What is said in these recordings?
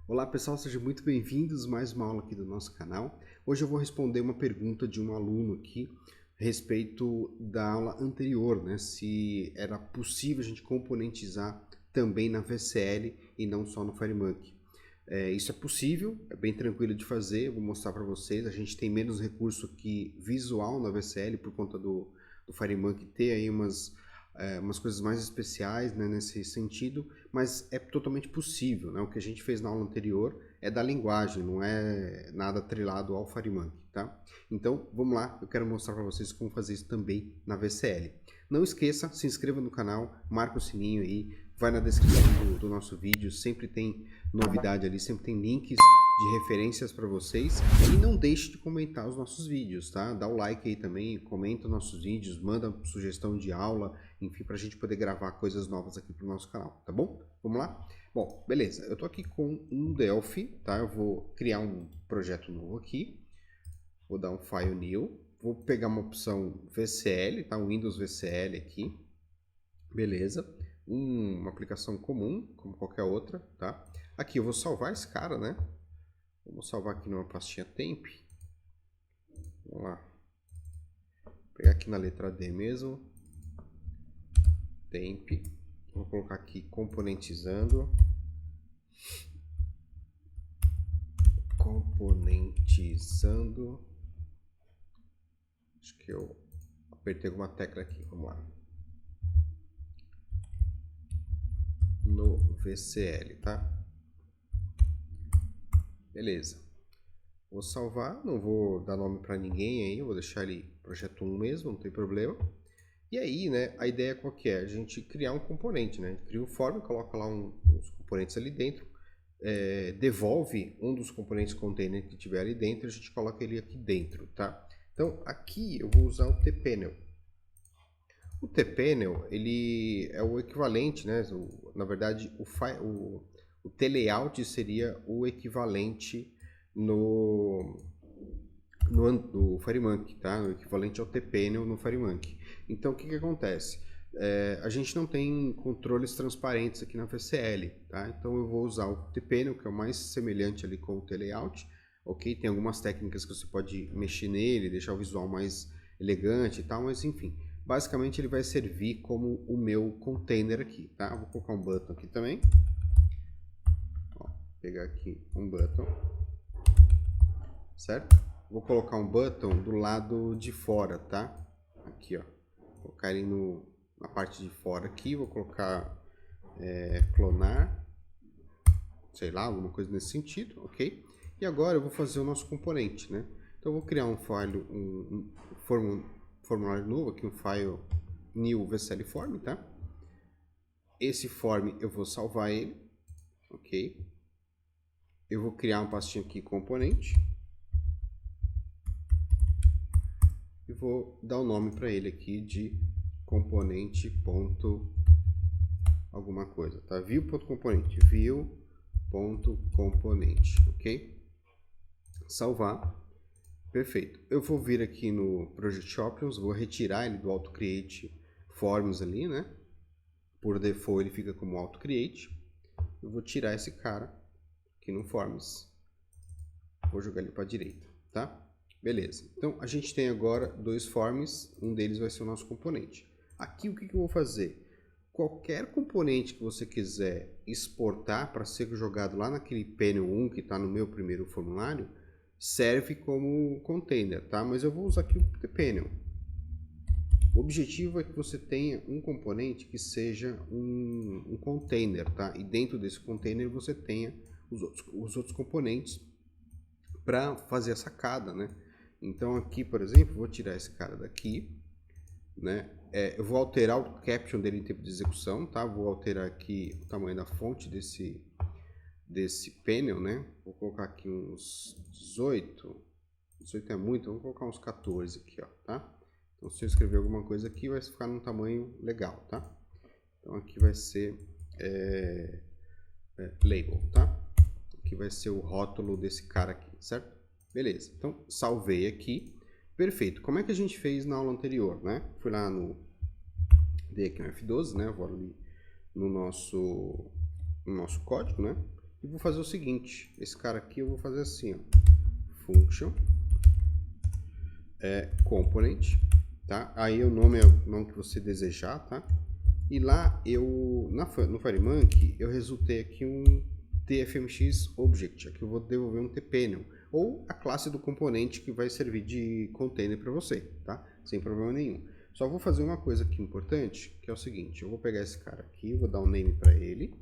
Olá pessoal, sejam muito bem-vindos a mais uma aula aqui do nosso canal. Hoje eu vou responder uma pergunta de um aluno aqui a respeito da aula anterior, né? Se era possível a gente componentizar também na VCL e não só no FireMonkey. Isso é possível, é bem tranquilo de fazer, eu vou mostrar para vocês. A gente tem menos recurso que visual na VCL por conta do FireMonkey ter aí umas coisas mais especiais, né, nesse sentido, mas é totalmente possível, né? O que a gente fez na aula anterior é da linguagem, não é nada atrelado ao FireMonkey, tá? Então, vamos lá, eu quero mostrar para vocês como fazer isso também na VCL. Não esqueça, se inscreva no canal, marca o sininho aí, vai na descrição do nosso vídeo, sempre tem novidade ali, sempre tem links de referências para vocês. E não deixe de comentar os nossos vídeos, tá? Dá o like aí também, comenta os nossos vídeos, manda sugestão de aula, enfim, para a gente poder gravar coisas novas aqui para o nosso canal, tá bom? Vamos lá? Bom, beleza, eu tô aqui com um Delphi, tá? Eu vou criar um projeto novo aqui, vou dar um File New, vou pegar uma opção VCL, tá? Um Windows VCL aqui, beleza? Uma aplicação comum, como qualquer outra, tá? Aqui eu vou salvar esse cara, né? Vamos salvar aqui numa pastinha temp. Vamos lá. Vou pegar aqui na letra D mesmo. Temp. Vou colocar aqui componentizando. Componentizando. Acho que eu apertei alguma tecla aqui. Vamos lá. No VCL, tá? Beleza. Vou salvar, não vou dar nome para ninguém aí, vou deixar ele projeto 1 mesmo, não tem problema. E aí, né, a ideia qual que é? A gente criar um componente, né? A gente cria um form, coloca lá uns componentes ali dentro, devolve um dos componentes container que tiver ali dentro, a gente coloca ele aqui dentro, tá? Então, aqui eu vou usar o tPanel. O tPanel, ele é o equivalente, né? Na verdade, o tlayout seria o equivalente no FireMonkey, tá? O equivalente ao tPanel no FireMonkey. Então, o que acontece? A gente não tem controles transparentes aqui na VCL, tá? Então, eu vou usar o tPanel, que é o mais semelhante ali com o tlayout, ok? Tem algumas técnicas que você pode mexer nele, deixar o visual mais elegante e tal, mas enfim. Basicamente, ele vai servir como o meu container aqui, tá? Vou colocar um button aqui também. Ó, pegar aqui um button, certo? Vou colocar um button do lado de fora, tá? Aqui, ó. Vou colocar ele na parte de fora aqui. Vou colocar clonar. Sei lá, alguma coisa nesse sentido, ok? E agora eu vou fazer o nosso componente, né? Então eu vou criar um file, formulário novo aqui, um file new VCL form, tá? Esse form eu vou salvar ele, ok? Eu vou criar uma pastinha aqui, componente. E vou dar o nome para ele aqui de componente ponto alguma coisa, tá? View.componente, view.componente, ok? Salvar. Perfeito. Eu vou vir aqui no Project Options, vou retirar ele do Auto Create Forms ali, né? Por default ele fica como Auto Create. Eu vou tirar esse cara aqui no Forms. Vou jogar ele para a direita, tá? Beleza, então a gente tem agora dois forms, um deles vai ser o nosso componente. Aqui o que eu vou fazer? Qualquer componente que você quiser exportar para ser jogado lá naquele panel 1 que está no meu primeiro formulário, serve como container, tá? Mas eu vou usar aqui o tPanel. O objetivo é que você tenha um componente que seja um container, tá? E dentro desse container você tenha os outros componentes para fazer a sacada, né? Então aqui, por exemplo, vou tirar esse cara daqui, né? Eu vou alterar o caption dele em tempo de execução, tá? Vou alterar aqui o tamanho da fonte desse panel, né? Vou colocar aqui uns 18. 18 é muito, vamos colocar uns 14 aqui, ó, tá? Então se eu escrever alguma coisa aqui, vai ficar num tamanho legal, tá? Então aqui vai ser label, tá? Aqui vai ser o rótulo desse cara aqui, certo? Beleza, então salvei aqui. Perfeito, como é que a gente fez na aula anterior, né? Fui lá dei aqui no F12, né? Vou ali no nosso código, né? E vou fazer o seguinte, esse cara aqui eu vou fazer assim, ó, function component, tá? Aí o nome é o nome que você desejar, tá? E lá no FireMonkey eu resultei aqui um tfmx object, aqui eu vou devolver um tpanel, ou a classe do componente que vai servir de container para você, tá? Sem problema nenhum. Só vou fazer uma coisa aqui importante, que é o seguinte, eu vou pegar esse cara aqui, vou dar um name para ele,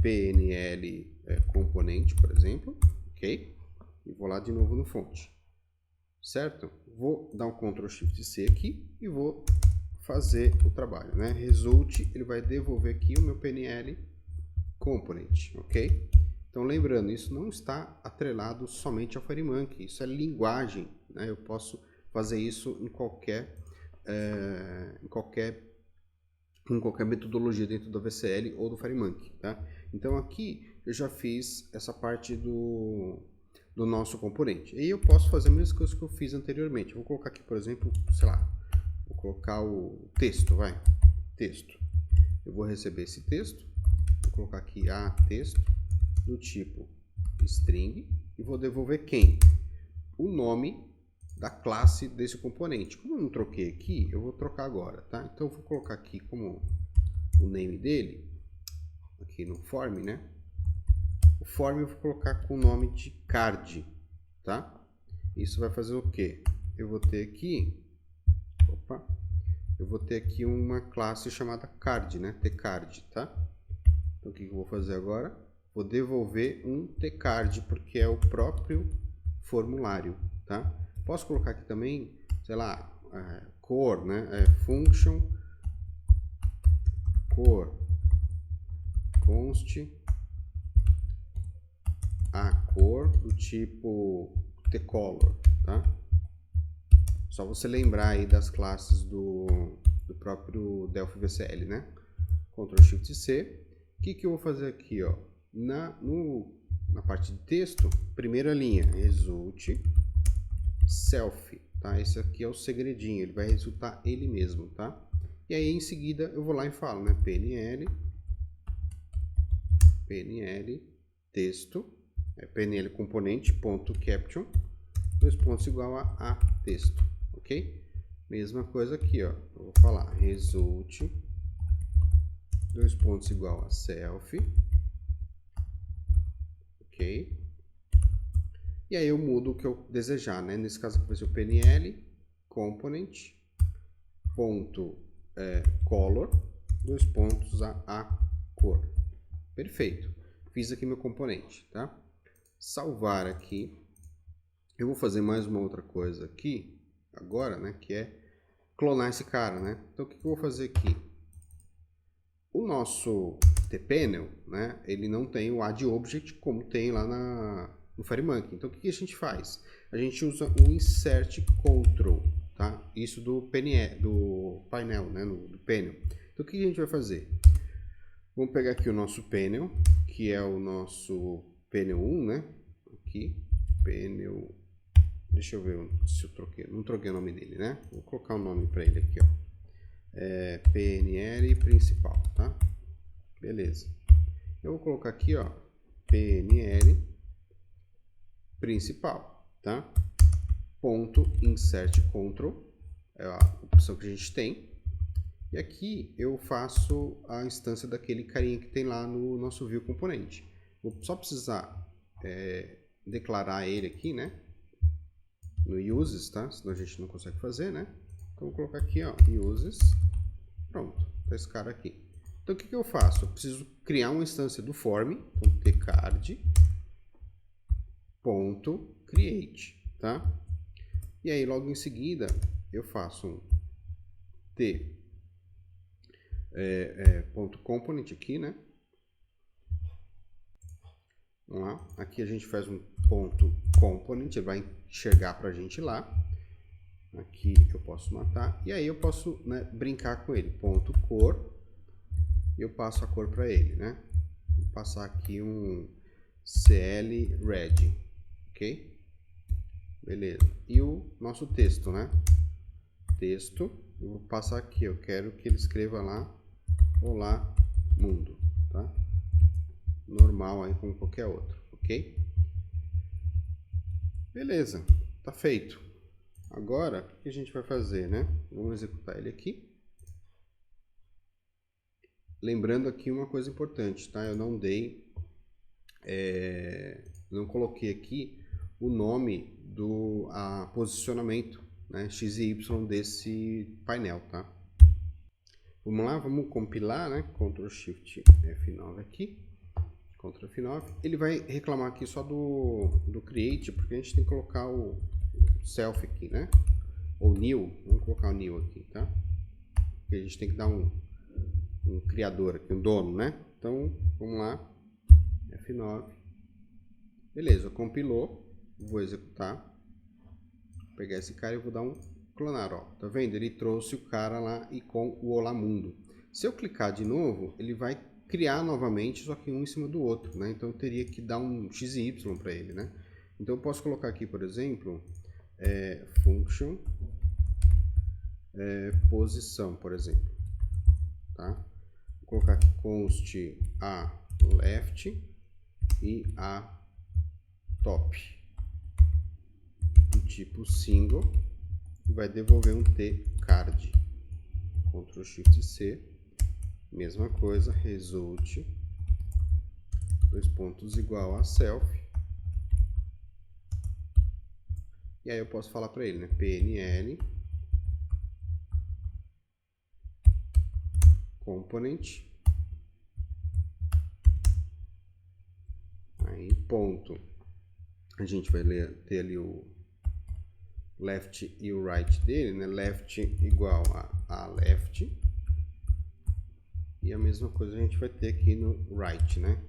pnl componente, por exemplo, ok? E vou lá de novo no fonte, certo? Vou dar um Ctrl Shift C aqui e vou fazer o trabalho, né? Result, ele vai devolver aqui o meu PNL component, ok? Então, lembrando, isso não está atrelado somente ao FireMonkey, isso é linguagem, né? Eu posso fazer isso em qualquer metodologia dentro do VCL ou do FireMonkey, tá? Então, aqui eu já fiz essa parte do nosso componente. E eu posso fazer as mesmas coisas que eu fiz anteriormente. Eu vou colocar aqui, por exemplo, sei lá, vou colocar o texto, texto. Eu vou receber esse texto, vou colocar aqui texto do tipo string e vou devolver quem? O nome da classe desse componente. Como eu não troquei aqui, eu vou trocar agora, tá? Então eu vou colocar aqui como o name dele, aqui no form, né? O form eu vou colocar com o nome de card, tá? Isso vai fazer o quê? Eu vou ter aqui, eu vou ter aqui uma classe chamada card, né? tcard, tá? Então o que eu vou fazer agora? Vou devolver um tcard, porque é o próprio formulário, tá? Posso colocar aqui também, sei lá, core, né? Function core const a cor do tipo tcolor, tá? Só você lembrar aí das classes do próprio Delphi VCL, né? Ctrl Shift C. O que eu vou fazer aqui, ó? Na parte de texto, primeira linha, result self, tá? Esse aqui é o segredinho, ele vai resultar ele mesmo, tá? E aí em seguida eu vou lá e falo, né? pnl texto, pnl componente ponto caption, 2 pontos igual a texto, ok? Mesma coisa aqui, ó. Eu vou falar result 2 pontos igual a self, ok? E aí eu mudo o que eu desejar, né? Nesse caso aqui vai ser o pnl component ponto color 2 pontos a cor. Perfeito. Fiz aqui meu componente, tá? Salvar aqui. Eu vou fazer mais uma outra coisa aqui agora, né? Que é clonar esse cara, né? Então o que eu vou fazer aqui? O nosso tpanel, né? Ele não tem o add object como tem lá no FireMonkey. Então o que a gente faz? A gente usa o insert control, tá? Isso do painel, né? Do panel. Então o que a gente vai fazer? Vamos pegar aqui o nosso panel, que é o nosso panel 1, né? Aqui, panel. Deixa eu ver se eu troquei. Não troquei o nome dele, né? Vou colocar o nome para ele aqui, ó. PNL principal, tá? Beleza. Eu vou colocar aqui, ó, PNL principal, tá? Ponto insert control é a opção que a gente tem. E aqui eu faço a instância daquele carinha que tem lá no nosso view componente. Vou só precisar declarar ele aqui, né? No uses, tá? Senão a gente não consegue fazer, né? Então vou colocar aqui, ó, uses. Pronto, tá esse cara aqui. Então o que eu faço? Eu preciso criar uma instância do form, então tcard.create, tá? E aí logo em seguida eu faço um ponto component aqui, né? Vamos lá. Aqui a gente faz um ponto component, ele vai enxergar pra gente lá. Aqui eu posso matar. E aí eu posso, né, brincar com ele. Ponto cor. E eu passo a cor para ele, né? Vou passar aqui um CL red. Ok? Beleza. E o nosso texto, né? Texto. Eu vou passar aqui. Eu quero que ele escreva lá. Olá, mundo. Tá? normal aí como qualquer outro, ok? Beleza, tá feito. Agora, o que a gente vai fazer, né? Vamos executar ele aqui. Lembrando aqui uma coisa importante, tá? Eu não dei, não coloquei aqui o nome do posicionamento, né? X e Y desse painel, tá? Vamos lá, vamos compilar, né? Ctrl Shift F9 aqui. Ctrl F9. Ele vai reclamar aqui só do create, porque a gente tem que colocar o self aqui, né? Ou new. Vamos colocar o new aqui, tá? Porque a gente tem que dar um criador aqui, um dono, né? Então, vamos lá. F9. Beleza, compilou. Vou executar. Vou pegar esse cara e vou dar um clonar, ó. Tá vendo? Ele trouxe o cara lá e com o Olá Mundo. Se eu clicar de novo, ele vai criar novamente, só que um em cima do outro, né? Então eu teria que dar um x e y para ele, né? Então eu posso colocar aqui, por exemplo, function posição, por exemplo, tá? Vou colocar aqui const a left e a top do tipo single e vai devolver um t card. Ctrl Shift C, mesma coisa, result dois pontos igual a self. E aí eu posso falar para ele, né? PNL component, aí ponto, a gente vai ter ali o left e o right dele, né? Left igual a left, e a mesma coisa a gente vai ter aqui no right, né?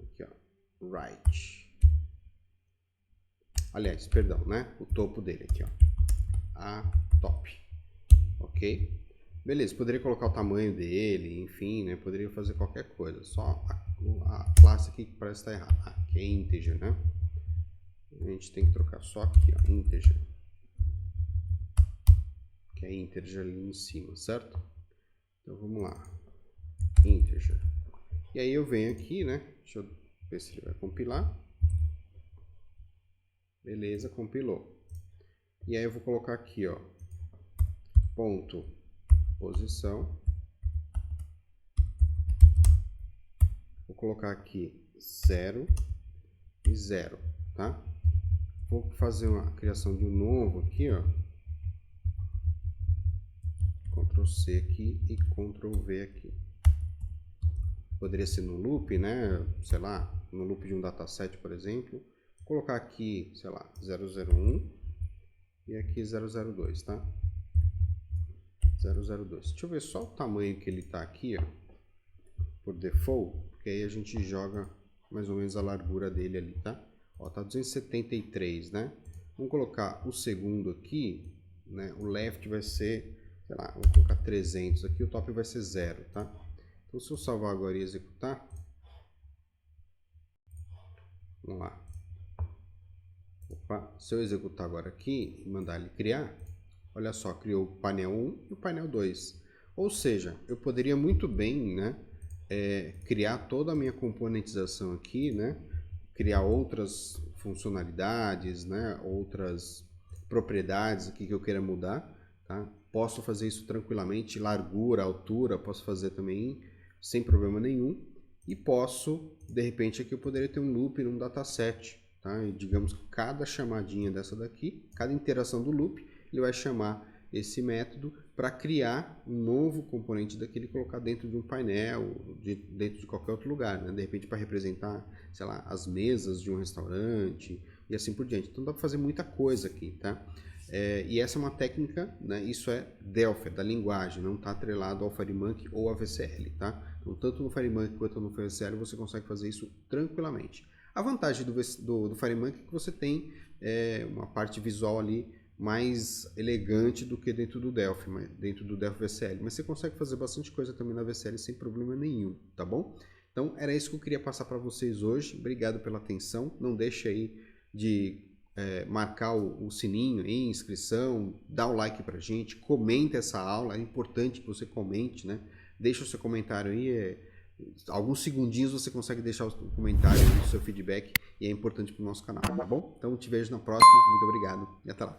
Aqui, ó, right. Aliás, perdão, né? O topo dele aqui, ó, a top, ok? Beleza, poderia colocar o tamanho dele, enfim, né? Poderia fazer qualquer coisa. Só a classe aqui que parece estar errada, que é integer, né? A gente tem que trocar só aqui, ó, integer. Que é integer ali em cima, certo? Então vamos lá, integer. E aí eu venho aqui, né? Deixa eu ver se ele vai compilar. Beleza, compilou. E aí eu vou colocar aqui, ó, ponto posição. Vou colocar aqui 0 e 0, tá? Vou fazer uma criação de um novo aqui, ó. Ctrl C aqui e Ctrl V aqui. Poderia ser no loop, né? Sei lá, no loop de um dataset, por exemplo. Vou colocar aqui, sei lá, 001 e aqui 002, tá? 002. Deixa eu ver só o tamanho que ele tá aqui, ó, por default, porque aí a gente joga mais ou menos a largura dele ali, tá? Ó, tá 273, né? Vamos colocar o segundo aqui, né? O left vai ser, sei lá, vou colocar 300 aqui, o top vai ser 0, tá? Então se eu salvar agora e executar, vamos lá. Opa, se eu executar agora aqui e mandar ele criar, olha só, criou o painel 1 e o painel 2. Ou seja, eu poderia muito bem, né, criar toda a minha componentização aqui, né, criar outras funcionalidades, né, outras propriedades aqui que eu queira mudar, tá? Posso fazer isso tranquilamente, largura, altura, posso fazer também sem problema nenhum. E posso, de repente, aqui eu poderia ter um loop num dataset, tá? E digamos que cada chamadinha dessa daqui, cada interação do loop, ele vai chamar esse método para criar um novo componente daquele e colocar dentro de um painel, dentro de qualquer outro lugar, né? De repente para representar, sei lá, as mesas de um restaurante e assim por diante. Então dá para fazer muita coisa aqui, tá? E essa é uma técnica, né? Isso é Delphi, da linguagem, não está atrelado ao FireMonkey ou ao VCL, tá? Então, tanto no FireMonkey quanto no VCL você consegue fazer isso tranquilamente. A vantagem do FireMonkey é que você tem uma parte visual ali mais elegante do que dentro do Delphi, dentro do Delphi VCL. Mas você consegue fazer bastante coisa também na VCL sem problema nenhum, tá bom? Então, era isso que eu queria passar para vocês hoje. Obrigado pela atenção. Não deixe aí de marcar o sininho em inscrição, dá o like pra gente, comenta essa aula, é importante que você comente, né? Deixa o seu comentário aí, alguns segundinhos você consegue deixar o comentário, o seu feedback, e é importante para o nosso canal, tá bom? Então te vejo na próxima, muito obrigado e até lá.